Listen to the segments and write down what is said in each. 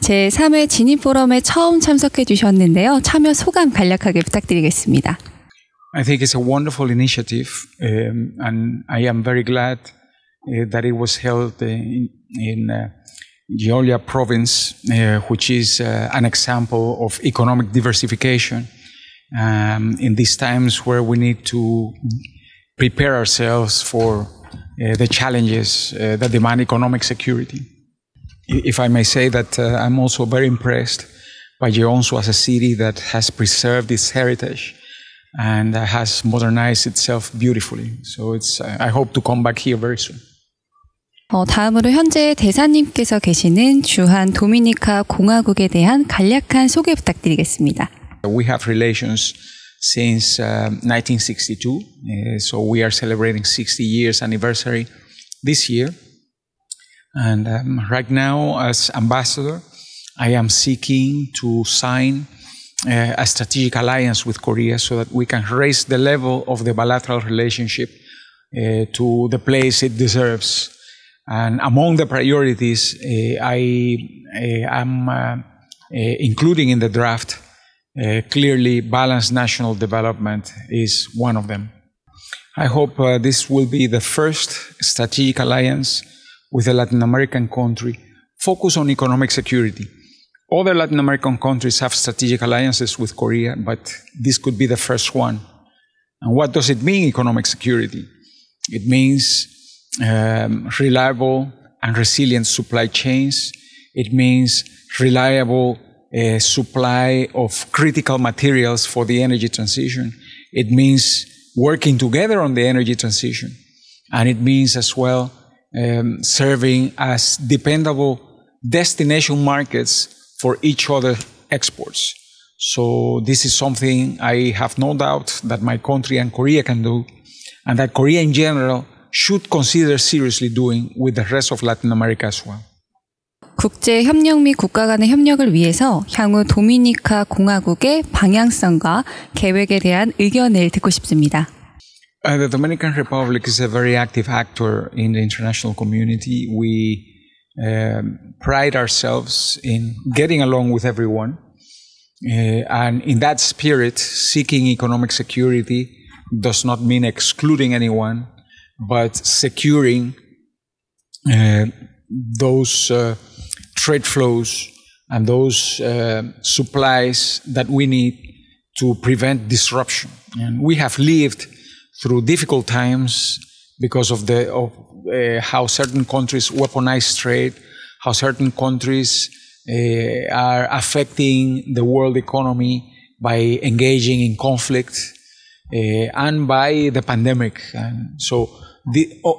제3회 진입 포럼에 처음 참석해 주셨는데요. 참여 소감 간략하게 부탁드리겠습니다. I think it's a wonderful initiative, and I am very glad that it was held in Gioia province, which is an example of economic diversification in these times where we need to prepare ourselves for the challenges that demand economic security. If I may say that I'm also very impressed by Yeonsu as a city that has preserved its heritage and has modernized itself beautifully. So I hope to come back here very soon. 다음으로 현재 대사님께서 계시는 주한 도미니카 공화국에 대한 간략한 소개 부탁드리겠습니다. We have relations since 1962, so we are celebrating 60 years anniversary this year. And right now, as ambassador, I am seeking to sign a strategic alliance with Korea so that we can raise the level of the bilateral relationship to the place it deserves. And among the priorities I am including in the draft, clearly balanced national development is one of them. I hope this will be the first strategic alliance with a Latin American country focused on economic security. Other Latin American countries have strategic alliances with Korea, but this could be the first one. And what does it mean, economic security? It means reliable and resilient supply chains. It means reliable supply of critical materials for the energy transition. It means working together on the energy transition. And it means as well serving as dependable destination markets for each other exports. So this is something I have no doubt that my country and Korea can do, and that Korea in general should consider seriously doing with the rest of Latin America as well. 국제 협력 및 국가 간의 협력을 위해서 향후 도미니카 공화국의 방향성과 계획에 대한 의견을 듣고 싶습니다. The Dominican Republic is a very active actor in the international community. We pride ourselves in getting along with everyone. And in that spirit, seeking economic security does not mean excluding anyone, but securing those trade flows and those supplies that we need to prevent disruption. And we have lived through difficult times because of how certain countries weaponize trade, how certain countries are affecting the world economy by engaging in conflict, and by the pandemic. And so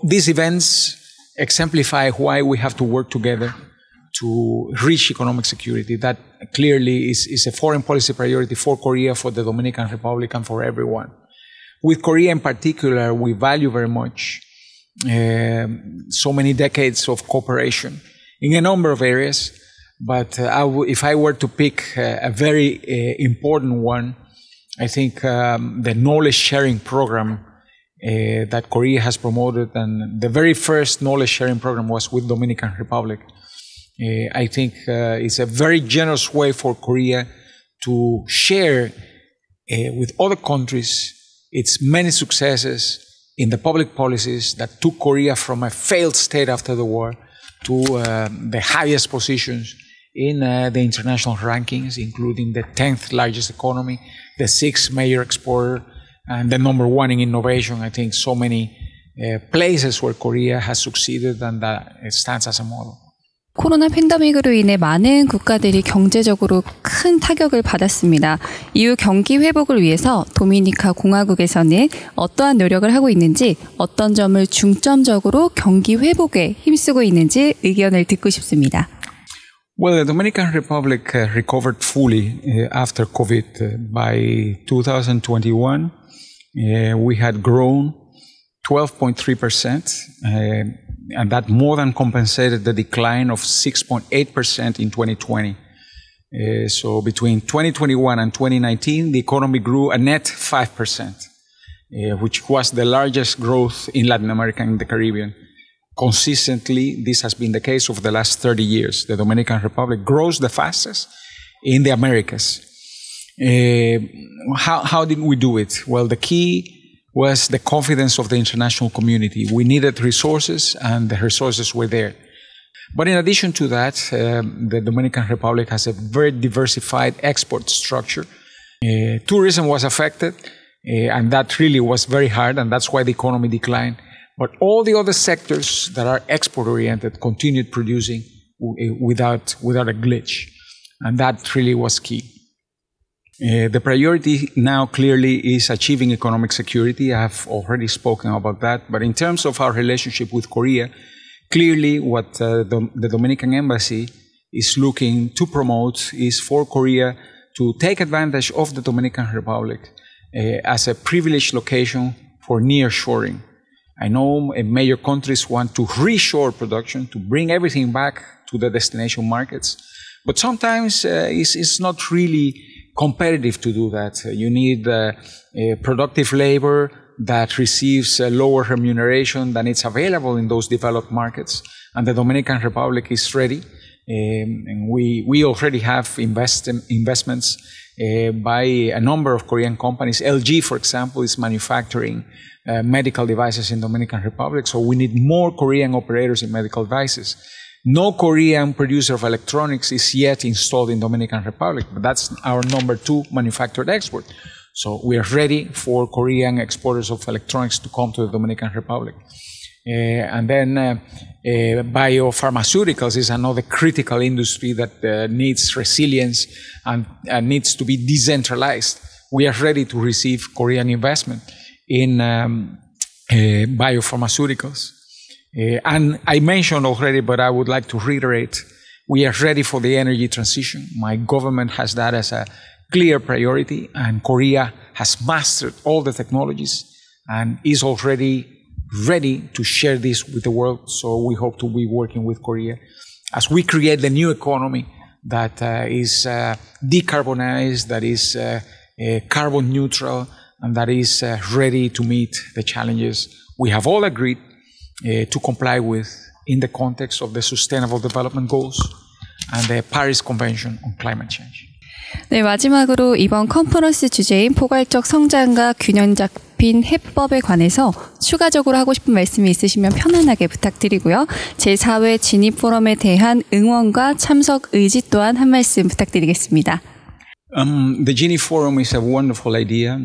these events exemplify why we have to work together to reach economic security. That clearly is a foreign policy priority for Korea, for the Dominican Republic, and for everyone. With Korea in particular, we value very much so many decades of cooperation in a number of areas. But if I were to pick a very important one, I think the knowledge sharing program that Korea has promoted, and the very first knowledge sharing program was with Dominican Republic. I think it's a very generous way for Korea to share with other countries its many successes in the public policies that took Korea from a failed state after the war to the highest positions in the international rankings, including the 10th largest economy, the 6th major exporter, and the number 1 in innovation. I think so many places where Korea has succeeded, and that it stands as a model. 코로나 팬데믹으로 인해 많은 국가들이 경제적으로 큰 타격을 받았습니다. 이후 경기 회복을 위해서 도미니카 공화국에서는 어떠한 노력을 하고 있는지, 어떤 점을 중점적으로 경기 회복에 힘쓰고 있는지 의견을 듣고 싶습니다. Well, the Dominican Republic recovered fully after COVID. By 2021, we had grown 12.3%, and that more than compensated the decline of 6.8% in 2020. So between 2021 and 2019, the economy grew a net 5%, which was the largest growth in Latin America and the Caribbean. consistently, this has been the case over the last 30 years. The Dominican Republic grows the fastest in the Americas. How did we do it? Well, the key was the confidence of the international community. We needed resources, and the resources were there. But in addition to that, the Dominican Republic has a very diversified export structure. Tourism was affected, and that really was very hard, and that's why the economy declined. But all the other sectors that are export-oriented continued producing without a glitch, and that really was key. The priority now clearly is achieving economic security. I have already spoken about that. But in terms of our relationship with Korea, clearly what the Dominican Embassy is looking to promote is for Korea to take advantage of the Dominican Republic as a privileged location for nearshoring. I know major countries want to reshore production, to bring everything back to the destination markets. But sometimes it's not really competitive to do that. You need productive labor that receives a lower remuneration than it's available in those developed markets. And the Dominican Republic is ready. And we already have investments by a number of Korean companies. LG, for example, is manufacturing medical devices in Dominican Republic. So we need more Korean operators in medical devices. No Korean producer of electronics is yet installed in Dominican Republic, but that's our number 2 manufactured export. So we are ready for Korean exporters of electronics to come to the Dominican Republic. And then biopharmaceuticals is another critical industry that needs resilience and needs to be decentralized. We are ready to receive Korean investment in biopharmaceuticals. And I mentioned already, but I would like to reiterate, we are ready for the energy transition. My government has that as a clear priority, and Korea has mastered all the technologies and is already ready to share this with the world. So we hope to be working with Korea as we create the new economy that is decarbonized, that is carbon neutral, and that is ready to meet the challenges we have all agreed to comply with in the context of the Sustainable Development Goals and the Paris Convention on Climate Change. 네, 마지막으로 이번 컨퍼런스 주제인 포괄적 성장과 균형 잡힌 해법에 관해서 추가적으로 하고 싶은 말씀이 있으시면 편안하게 부탁드리고요. 제4회 진입 포럼에 대한 응원과 참석 의지 또한 한 말씀 부탁드리겠습니다. The Gini Forum is a wonderful idea,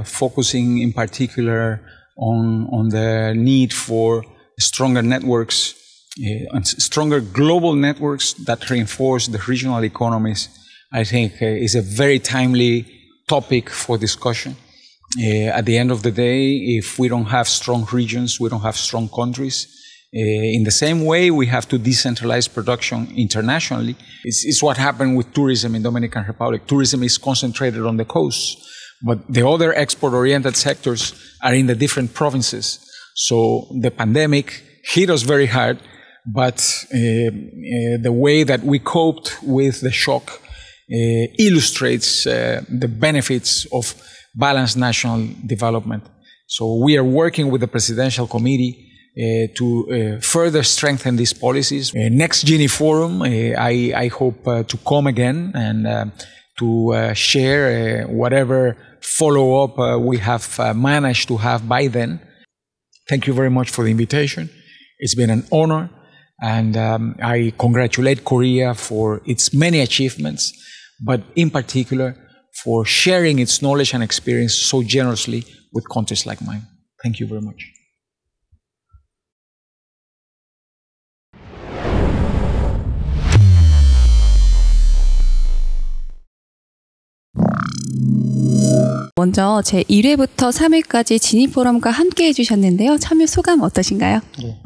focusing in particular on the need for stronger networks, and stronger global networks that reinforce the regional economies. I think is a very timely topic for discussion. At the end of the day, if we don't have strong regions, we don't have strong countries. In the same way, we have to decentralize production internationally. It's what happened with tourism in Dominican Republic. Tourism is concentrated on the coast, but the other export-oriented sectors are in the different provinces. So the pandemic hit us very hard, but the way that we coped with the shock illustrates the benefits of balanced national development. So we are working with the Presidential Committee to further strengthen these policies. Next Gini Forum, I hope to come again and to share whatever follow-up we have managed to have by then. Thank you very much for the invitation. It's been an honor, and I congratulate Korea for its many achievements, but in particular for sharing its knowledge and experience so generously with countries like mine. Thank you very much. 먼저 제1회부터 3회까지 진입포럼과 함께 해주셨는데요. 참여 소감 어떠신가요? 네.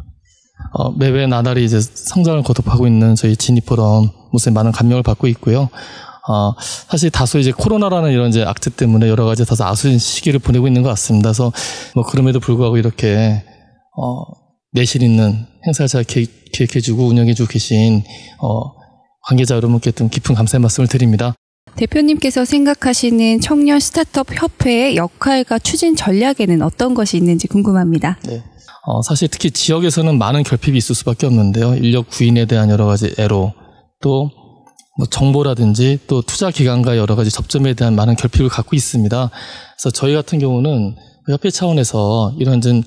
매회 나날이 이제 성장을 거듭하고 있는 저희 진입포럼 모습에 많은 감명을 받고 있고요. 사실 다소 이제 코로나라는 이런 이제 악재 때문에 여러 가지 다소 아쉬운 시기를 보내고 있는 것 같습니다. 그래서 그럼에도 불구하고 이렇게 내실 있는 행사를 잘 기획해주고 운영해주고 계신 관계자 여러분께 좀 깊은 감사의 말씀을 드립니다. 대표님께서 생각하시는 청년 스타트업 협회의 역할과 추진 전략에는 어떤 것이 있는지 궁금합니다. 네. 사실 특히 지역에서는 많은 결핍이 있을 수밖에 없는데요. 인력 구인에 대한 여러 가지 애로 또 뭐 정보라든지 또 투자 기관과 여러 가지 접점에 대한 많은 결핍을 갖고 있습니다. 그래서 저희 같은 경우는 협회 차원에서 이런 좀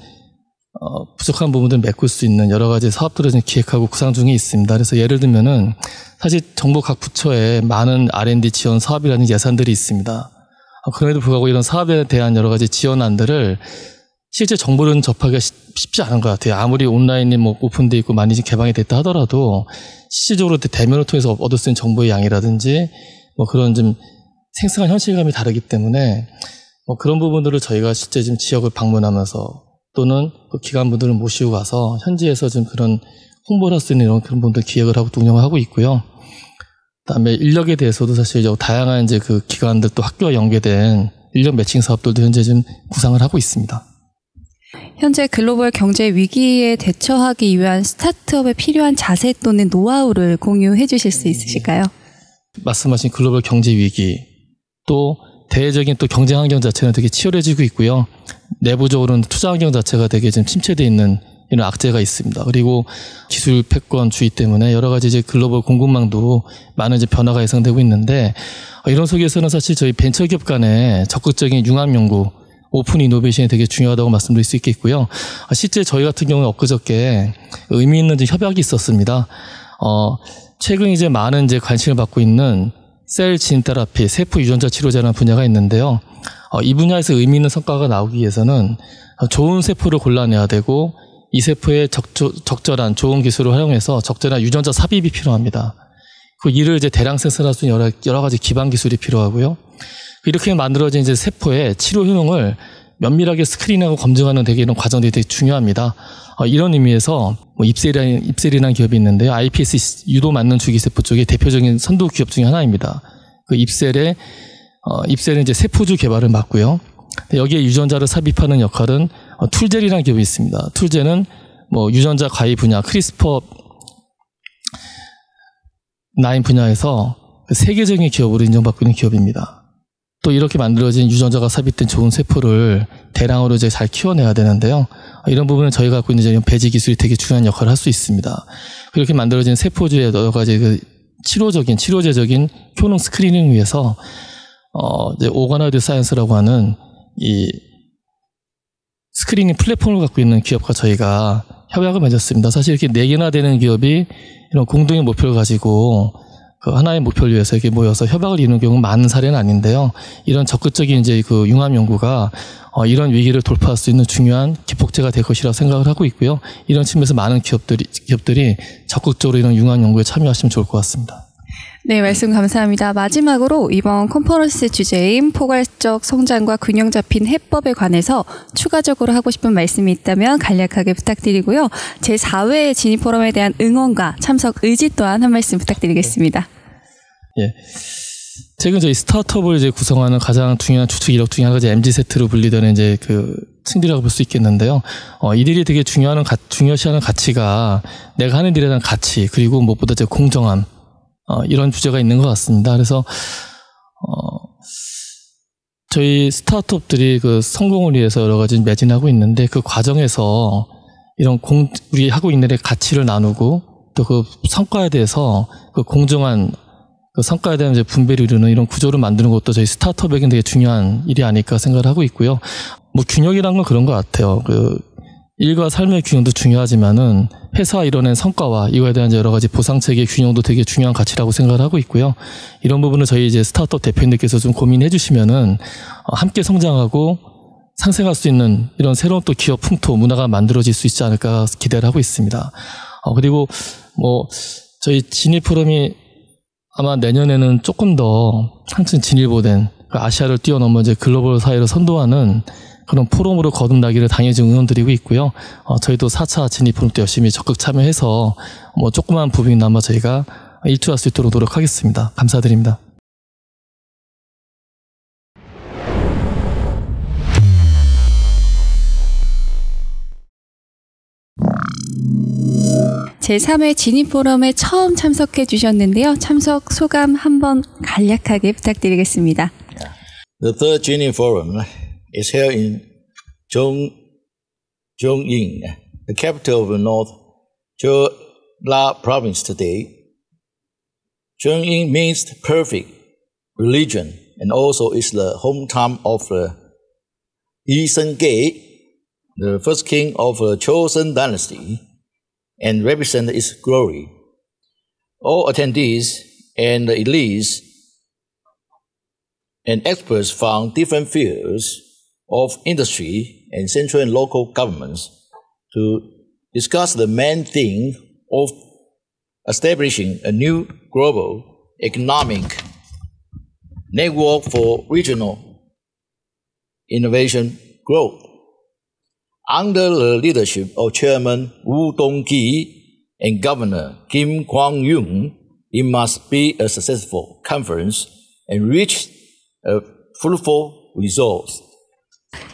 부족한 부분들을 메꿀 수 있는 여러 가지 사업들을 좀 기획하고 구상 중에 있습니다. 그래서 예를 들면은 사실 정부 각 부처에 많은 R&D 지원 사업이라는 예산들이 있습니다. 그럼에도 불구하고 이런 사업에 대한 여러 가지 지원안들을 실제 정보를 접하기가 쉽지 않은 것 같아요. 아무리 온라인이 뭐 오픈되어 있고 많이 개방이 됐다 하더라도 실질적으로 대면을 통해서 얻을 수 있는 정보의 양이라든지 뭐 그런 좀 생생한 현실감이 다르기 때문에 뭐 그런 부분들을 저희가 실제 지금 지역을 방문하면서 또는 그 기관분들을 모시고 가서 현지에서 좀 그런 홍보를 할 수 있는 이런 그런 분들 기획을 하고 운영을 하고 있고요. 그다음에 인력에 대해서도 사실 다양한 이제 그 기관들 또 학교와 연계된 인력 매칭 사업들도 현재 좀 구상을 하고 있습니다. 현재 글로벌 경제 위기에 대처하기 위한 스타트업에 필요한 자세 또는 노하우를 공유해 주실 수 있으실까요? 말씀하신 글로벌 경제 위기 또 대외적인 또 경쟁 환경 자체는 되게 치열해지고 있고요. 내부적으로는 투자 환경 자체가 되게 좀 침체되어 있는 이런 악재가 있습니다. 그리고 기술 패권주의 때문에 여러 가지 이제 글로벌 공급망도 많은 이제 변화가 예상되고 있는데 이런 속에서는 사실 저희 벤처기업 간의 적극적인 융합 연구, 오픈 이노베이션이 되게 중요하다고 말씀드릴 수 있겠고요. 실제 저희 같은 경우는 엊그저께 의미 있는 협약이 있었습니다. 최근 이제 많은 이제 관심을 받고 있는 셀 진 테라피, 세포 유전자 치료제라는 분야가 있는데요. 이 분야에서 의미 있는 성과가 나오기 위해서는 좋은 세포를 골라내야 되고 이 세포에 적절한 좋은 기술을 활용해서 적절한 유전자 삽입이 필요합니다. 그 이를 이제 대량 생산할 수 있는 여러 가지 기반 기술이 필요하고요. 이렇게 만들어진 이제 세포의 치료 효능을 면밀하게 스크린하고 검증하는 되게 이런 과정들이 되게 중요합니다. 이런 의미에서 뭐 입셀이라는 기업이 있는데요. iPS 유도 맞는 주기세포 쪽의 대표적인 선도 기업 중에 하나입니다. 그 입셀은 이제 세포주 개발을 맡고요. 여기에 유전자를 삽입하는 역할은 툴젤이라는 기업이 있습니다. 툴젤은 뭐 유전자 가위 분야, 크리스퍼 9 분야에서 세계적인 기업으로 인정받고 있는 기업입니다. 또 이렇게 만들어진 유전자가 삽입된 좋은 세포를 대량으로 이제 잘 키워내야 되는데요. 이런 부분은 저희가 갖고 있는 배지 기술이 되게 중요한 역할을 할 수 있습니다. 그렇게 만들어진 세포주의 여러 가지 그 치료제적인 효능 스크리닝을 위해서 이제 오가나이드 사이언스라고 하는 이 스크리닝 플랫폼을 갖고 있는 기업과 저희가 협약을 맺었습니다. 사실 이렇게 4개나 되는 기업이 이런 공동의 목표를 가지고 그 하나의 목표를 위해서 이렇게 모여서 협약을 이루는 경우는 많은 사례는 아닌데요. 이런 적극적인 이제 그 융합 연구가 이런 위기를 돌파할 수 있는 중요한 기폭제가 될 것이라고 생각을 하고 있고요. 이런 측면에서 많은 기업들이 적극적으로 이런 융합 연구에 참여하시면 좋을 것 같습니다. 네, 말씀 감사합니다. 마지막으로 이번 컨퍼런스 주제인 포괄적 성장과 균형 잡힌 해법에 관해서 추가적으로 하고 싶은 말씀이 있다면 간략하게 부탁드리고요. 제4회 진입포럼에 대한 응원과 참석 의지 또한 한 말씀 부탁드리겠습니다. 예. 최근 저희 스타트업을 이제 구성하는 가장 중요한 주축 이력 중에 하나가 MZ세트로 분리되는 이제 그 층들이라고 볼 수 있겠는데요. 이들이 되게 중요시하는 가치가 내가 하는 일에 대한 가치, 그리고 무엇보다 이제 공정함, 이런 주제가 있는 것 같습니다. 그래서 저희 스타트업들이 그 성공을 위해서 여러 가지 매진하고 있는데 그 과정에서 이런 우리 하고 있는 일의 가치를 나누고 또 그 성과에 대해서 그 공정한 그 성과에 대한 이제 분배를 이루는 이런 구조를 만드는 것도 저희 스타트업에게는 되게 중요한 일이 아닐까 생각을 하고 있고요. 뭐 균형이란 건 그런 것 같아요. 그 일과 삶의 균형도 중요하지만은 회사가 이뤄낸 성과와 이거에 대한 여러 가지 보상체계의 균형도 되게 중요한 가치라고 생각을 하고 있고요. 이런 부분을 저희 이제 스타트업 대표님들께서 좀 고민해 주시면은 함께 성장하고 상생할 수 있는 이런 새로운 또 기업 풍토 문화가 만들어질 수 있지 않을까 기대를 하고 있습니다. 그리고 뭐 저희 진입 포럼이 아마 내년에는 조금 더 한층 진일보된 아시아를 뛰어넘어 이제 글로벌 사회를 선도하는 그런 포럼으로 거듭나기를 당연히 응원드리고 있고요. 저희도 4차 진입 포럼 때 열심히 적극 참여해서 뭐 조그만 부분이나마 저희가 일조할 수 있도록 노력하겠습니다. 감사드립니다. 제3회 진입포럼에 처음 참석해 주셨는데요. 참석 소감 한번 간략하게 부탁드리겠습니다. The third Genie Forum is held in Zhongyin, the capital of North Jeolla province today. Zhengyin means perfect religion and also is the hometown of the Yi Sheng-ge, the first king of the Joseon dynasty, and represent its glory. All attendees and the elites and experts from different fields of industry and central and local governments to discuss the main theme of establishing a new global economic network for regional innovation growth. Under the leadership of Chairman Woo Dong-ki and Governor Kim Kwang-yoon, it must be a successful conference and reach a fruitful result.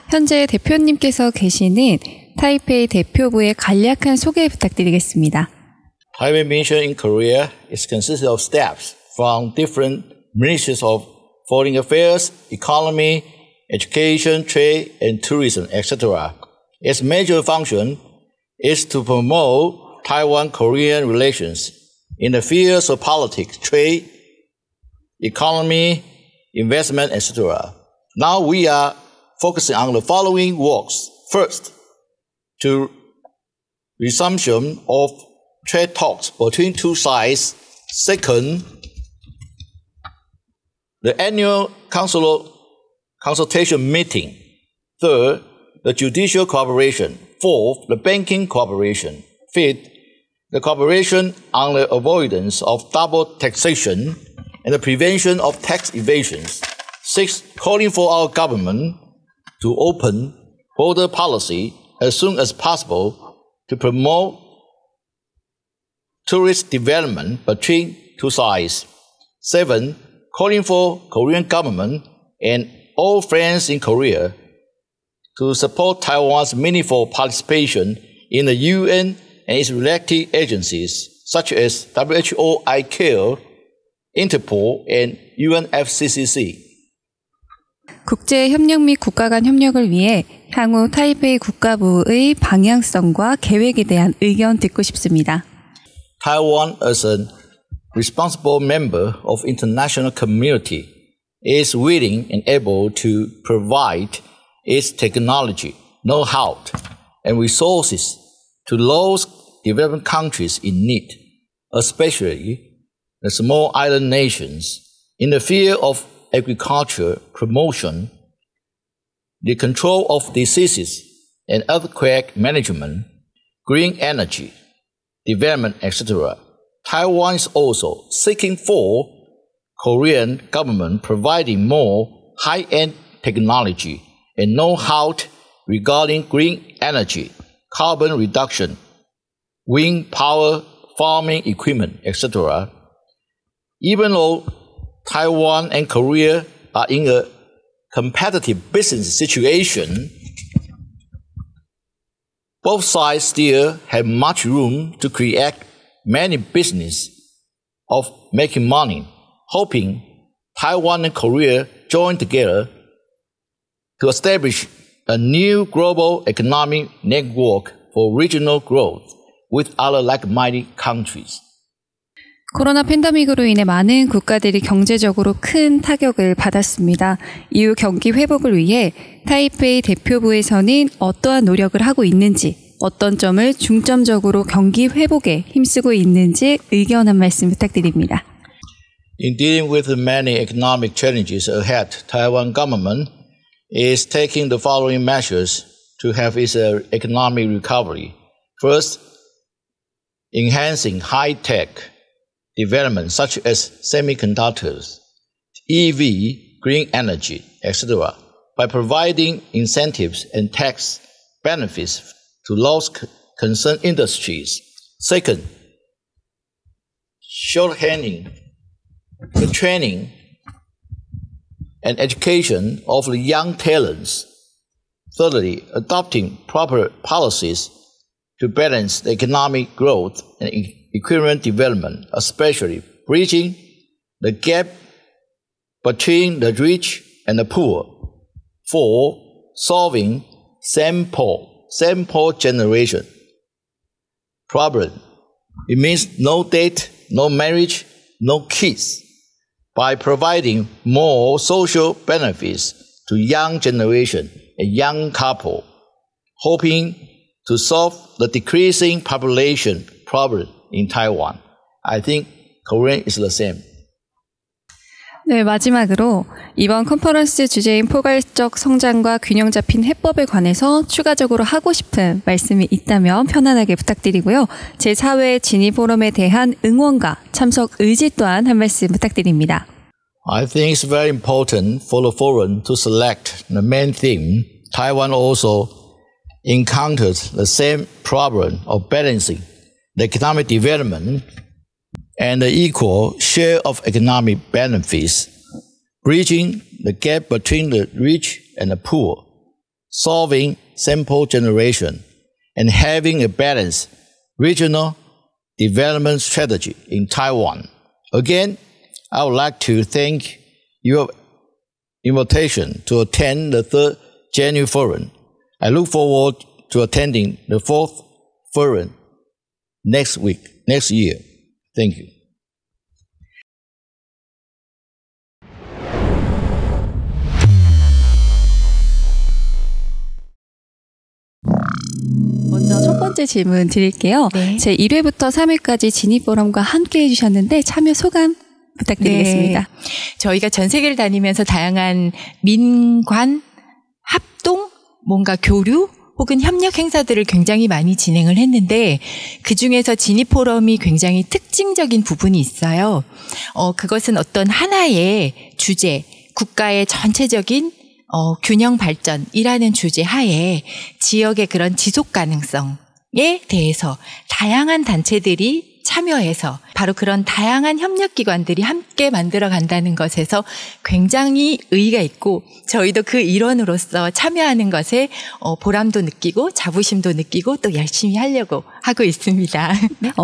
현재 대표님께서 계시는 타이페이 대표부의 간략한 소개 부탁드리겠습니다. Taipei mission in Korea is consisted of staffs from different ministries of foreign affairs, economy, education, trade, and tourism, etc. Its major function is to promote Taiwan-Korean relations in the fields of politics, trade, economy, investment, etc. Now we are focusing on the following works. First, to resumption of trade talks between two sides. Second, the annual consultation meeting. Third, the judicial cooperation. Fourth, the banking cooperation. Fifth, the cooperation on the avoidance of double taxation and the prevention of tax evasions. Sixth, calling for our government to open border policy as soon as possible to promote tourist development between two sides. Seven, calling for Korean government and all friends in Korea to support Taiwan's meaningful participation in the UN and its related agencies such as WHO, ICAO, Interpol, and UNFCCC. 국제 협력 및 국가 간 협력을 위해 향후 타이베이 국가부의 방향성과 계획에 대한 의견 듣고 싶습니다. Taiwan, as a responsible member of international community, is willing and able to provide its technology, know-how, and resources to those developing countries in need, especially the small island nations, in the field of agriculture promotion, the control of diseases and earthquake management, green energy, development, etc. Taiwan is also seeking for Korean government providing more high-end technology and know-how regarding green energy, carbon reduction, wind power, farming equipment, etc. Even though Taiwan and Korea are in a competitive business situation, both sides still have much room to create many business of making money, hoping Taiwan and Korea join together to establish a new global economic network for regional growth with other like-minded countries. 코로나 팬데믹으로 인해 많은 국가들이 경제적으로 큰 타격을 받았습니다. 이후 경기 회복을 위해 타이페이 대표부에서는 어떠한 노력을 하고 있는지, 어떤 점을 중점적으로 경기 회복에 힘쓰고 있는지 의견 한 말씀 부탁드립니다. In dealing with the many economic challenges ahead, Taiwan government is taking the following measures to have its economic recovery. First, enhancing high-tech development such as semiconductors, EV, green energy, etc., by providing incentives and tax benefits to those concerned industries. Second, shorthanding the training and education of the young talents. Thirdly, adopting proper policies to balance the economic growth and equivalent development, especially bridging the gap between the rich and the poor. Four, solving sample generation problem. It means no date, no marriage, no kids. By providing more social benefits to young generation and young couple, hoping to solve the decreasing population problem in Taiwan. I think Korean is the same. 네, 마지막으로 이번 컨퍼런스 주제인 포괄적 성장과 균형 잡힌 해법에 관해서 추가적으로 하고 싶은 말씀이 있다면 편안하게 부탁드리고요. 제4회 지니 포럼에 대한 응원과 참석 의지 또한 한 말씀 부탁드립니다. I think it's very important for the forum to select the main theme. Taiwan also encountered the same problem of balancing the economic development and the equal share of economic benefits, bridging the gap between the rich and the poor, solving simple generation, and having a balanced regional development strategy in Taiwan. Again, I would like to thank your invitation to attend the 3rd January Forum. I look forward to attending the 4th Forum next year. Thank you. 먼저 첫 번째 질문 드릴게요. 네. 제 1회부터 3회까지 지니포럼과 함께 해주셨는데 참여 소감 부탁드리겠습니다. 네. 저희가 전 세계를 다니면서 다양한 민관, 합동, 뭔가 교류 혹은 협력 행사들을 굉장히 많이 진행을 했는데 그중에서 지니포럼이 굉장히 특징적인 부분이 있어요. 그것은 어떤 하나의 주제, 국가의 전체적인 균형 발전이라는 주제 하에 지역의 그런 지속 가능성에 대해서 다양한 단체들이 참여해서 바로 그런 다양한 협력기관들이 함께 만들어 간다는 것에서 굉장히 의의가 있고 저희도 그 일원으로서 참여하는 것에 보람도 느끼고 자부심도 느끼고 또 열심히 하려고 하고 있습니다.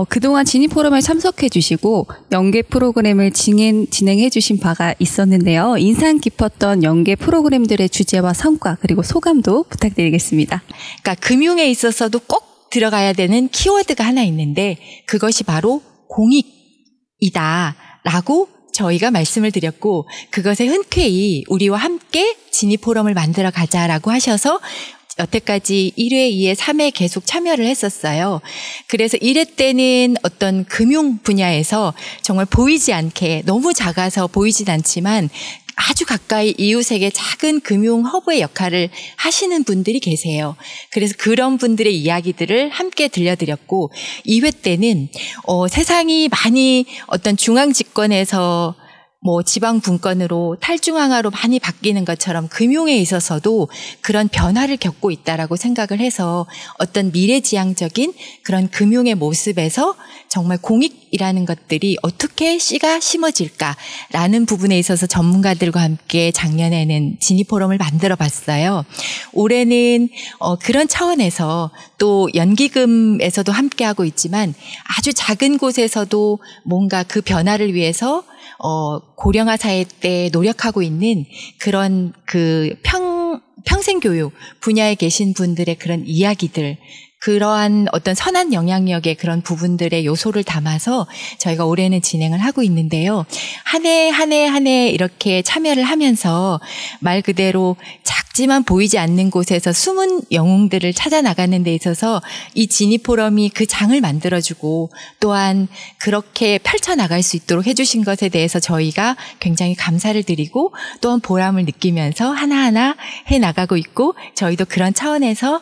그동안 지니포럼에 참석해 주시고 연계 프로그램을 진행해 주신 바가 있었는데요. 인상 깊었던 연계 프로그램들의 주제와 성과 그리고 소감도 부탁드리겠습니다. 그러니까 금융에 있어서도 꼭 들어가야 되는 키워드가 하나 있는데 그것이 바로 공익이다라고 저희가 말씀을 드렸고 그것에 흔쾌히 우리와 함께 지니포럼을 만들어 가자라고 하셔서 여태까지 1회, 2회, 3회 계속 참여를 했었어요. 그래서 1회 때는 어떤 금융 분야에서 정말 보이지 않게 너무 작아서 보이진 않지만 아주 가까이 이웃에게 작은 금융 허브의 역할을 하시는 분들이 계세요. 그래서 그런 분들의 이야기들을 함께 들려드렸고 2회 때는 세상이 많이 어떤 중앙 집권에서 지방 분권으로 탈중앙화로 많이 바뀌는 것처럼 금융에 있어서도 그런 변화를 겪고 있다라고 생각을 해서 어떤 미래지향적인 그런 금융의 모습에서 정말 공익이라는 것들이 어떻게 씨가 심어질까라는 부분에 있어서 전문가들과 함께 작년에는 지니포럼을 만들어 봤어요. 올해는 그런 차원에서 또 연기금에서도 함께하고 있지만 아주 작은 곳에서도 뭔가 그 변화를 위해서 고령화 사회 때 노력하고 있는 그런 그 평생교육 분야에 계신 분들의 그런 이야기들, 그러한 어떤 선한 영향력의 그런 부분들의 요소를 담아서 저희가 올해는 진행을 하고 있는데요. 한 해 이렇게 참여를 하면서 말 그대로 작지만 보이지 않는 곳에서 숨은 영웅들을 찾아 나가는 데 있어서 이 지니포럼이 그 장을 만들어주고 또한 그렇게 펼쳐나갈 수 있도록 해주신 것에 대해서 저희가 굉장히 감사를 드리고 또한 보람을 느끼면서 하나하나 해나가고 있고 저희도 그런 차원에서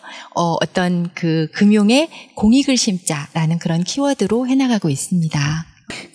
어떤 그 금융에 공익을 심자라는 그런 키워드로 해나가고 있습니다.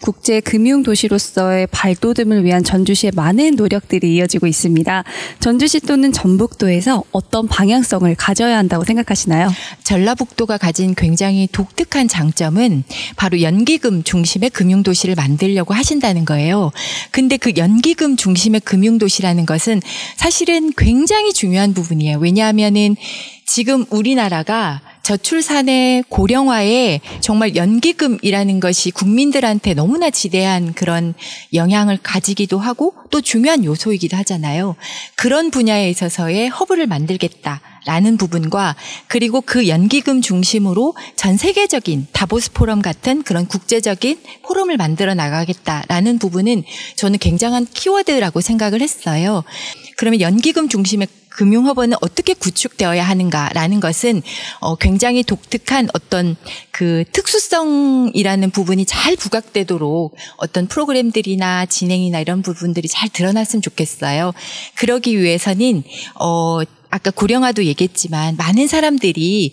국제 금융 도시로서의 발돋움을 위한 전주시의 많은 노력들이 이어지고 있습니다. 전주시 또는 전북도에서 어떤 방향성을 가져야 한다고 생각하시나요? 전라북도가 가진 굉장히 독특한 장점은 바로 연기금 중심의 금융도시를 만들려고 하신다는 거예요. 근데 그 연기금 중심의 금융도시라는 것은 사실은 굉장히 중요한 부분이에요. 왜냐하면은 지금 우리나라가 저출산의 고령화에 정말 연기금이라는 것이 국민들한테 너무나 지대한 그런 영향을 가지기도 하고 또 중요한 요소이기도 하잖아요. 그런 분야에 있어서의 허브를 만들겠다라는 부분과 그리고 그 연기금 중심으로 전 세계적인 다보스 포럼 같은 그런 국제적인 포럼을 만들어 나가겠다라는 부분은 저는 굉장한 키워드라고 생각을 했어요. 그러면 연기금 중심의 금융허브는 어떻게 구축되어야 하는가라는 것은 굉장히 독특한 어떤 그 특수성이라는 부분이 잘 부각되도록 어떤 프로그램들이나 진행이나 이런 부분들이 잘 드러났으면 좋겠어요. 그러기 위해서는 아까 고령화도 얘기했지만 많은 사람들이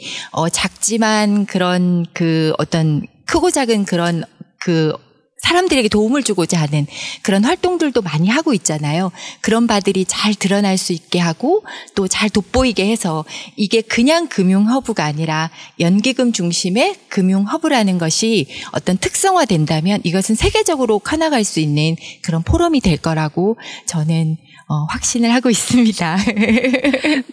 작지만 그런 그 어떤 크고 작은 그런 그 사람들에게 도움을 주고자 하는 그런 활동들도 많이 하고 있잖아요. 그런 바들이 잘 드러날 수 있게 하고 또 잘 돋보이게 해서 이게 그냥 금융허브가 아니라 연기금 중심의 금융허브라는 것이 어떤 특성화된다면 이것은 세계적으로 커나갈 수 있는 그런 포럼이 될 거라고 저는 확신을 하고 있습니다.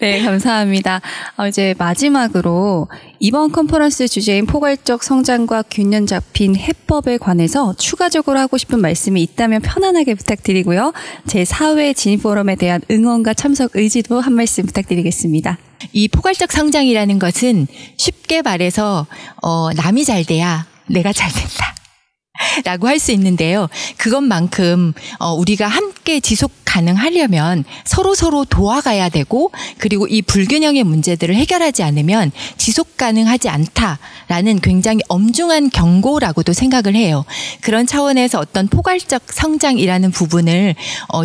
네, 감사합니다. 이제 마지막으로 이번 컨퍼런스 주제인 포괄적 성장과 균형 잡힌 해법에 관해서 추가적으로 하고 싶은 말씀이 있다면 편안하게 부탁드리고요. 제4회 진입포럼에 대한 응원과 참석 의지도 한 말씀 부탁드리겠습니다. 이 포괄적 성장이라는 것은 쉽게 말해서 남이 잘 돼야 내가 잘 된다. 라고 할 수 있는데요. 그것만큼 우리가 함께 지속 가능하려면 서로 도와가야 되고 그리고 이 불균형의 문제들을 해결하지 않으면 지속 가능하지 않다라는 굉장히 엄중한 경고라고도 생각을 해요. 그런 차원에서 어떤 포괄적 성장이라는 부분을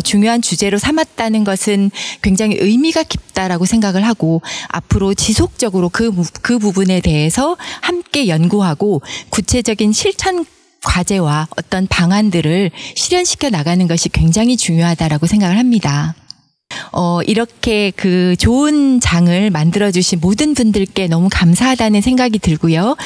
중요한 주제로 삼았다는 것은 굉장히 의미가 깊다라고 생각을 하고 앞으로 지속적으로 그 부분에 대해서 함께 연구하고 구체적인 실천 과제와 어떤 방안들을 실현시켜 나가는 것이 굉장히 중요하다라고 생각을 합니다. 이렇게 그 좋은 장을 만들어주신 모든 분들께 너무 감사하다는 생각이 들고요.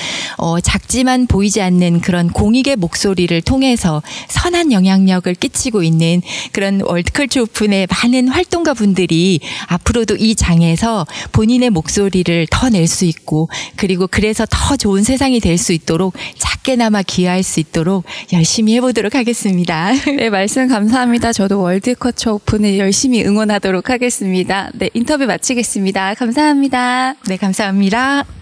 작지만 보이지 않는 그런 공익의 목소리를 통해서 선한 영향력을 끼치고 있는 그런 월드컬처 오픈의 많은 활동가 분들이 앞으로도 이 장에서 본인의 목소리를 더 낼 수 있고 그리고 그래서 더 좋은 세상이 될 수 있도록 작게나마 기여할 수 있도록 열심히 해보도록 하겠습니다. 네, 말씀 감사합니다. 저도 월드컬처 오픈을 열심히 응원하도록 하겠습니다. 네, 인터뷰 마치겠습니다. 감사합니다. 네, 감사합니다.